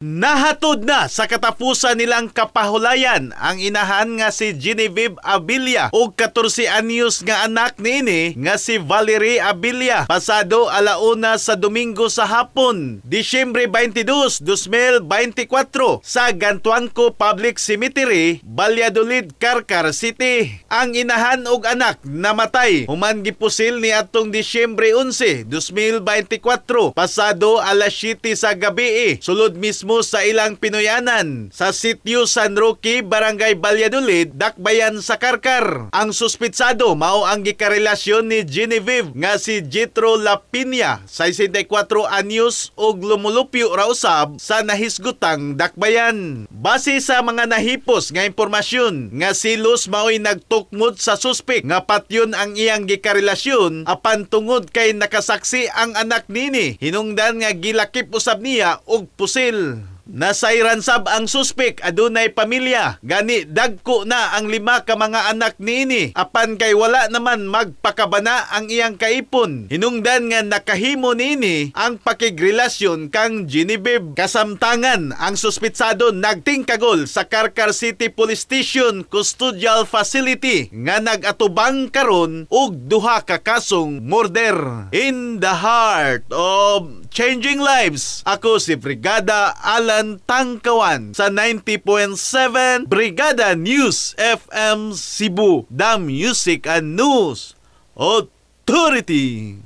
Nahatod na sa katapusan nilang kapahulayan ang inahan nga si Genevieve Abilia ug 14 anyos nga anak niini nga si Valerie Abilia pasado alauna sa Domingo sa hapon, Disyembre 22, 2024 sa Gantuangco Public Cemetery, Valladolid, Carcar City. Ang inahan ug anak namatay human gipusil ni atong Disyembre 11, 2024 pasado alas 7 sa gabi sulod mismo sa ilang pinuyanan sa sitio San Roque, Barangay Valladolid, Dakbayan sa Carcar. Ang suspitsado mao ang gikarelasyon ni Genevieve nga si Jetro Lapinia, 64 anyos ug lumulupyo ra usab sa nahisgutang Dakbayan. Base sa mga nahipos nga impormasyon nga si Luz mao'y nagtukmod sa suspek nga patyon ang iyang gikarelasyon apan tungod kay nakasaksi ang anak nini hinungdan nga gilakip usab niya og pusil. Nasayran sab ang suspek adunay pamilya, gani dagko na ang 5 ka mga anak niini apan kay wala naman magpakabana ang iyang kaipon. Hinungdan nga nakahimo niini ang pakigrelasyon kang Genevieve. Kasamtangan ang suspitsado nagtingkagol sa Carcar City Police Station Custodial Facility nga nagatubang karon og 2 ka kasong murder. In the heart of changing lives, ako si Brigada Alan Tangkawan sa 90.7 Brigada News FM Cebu, the Music and News Authority.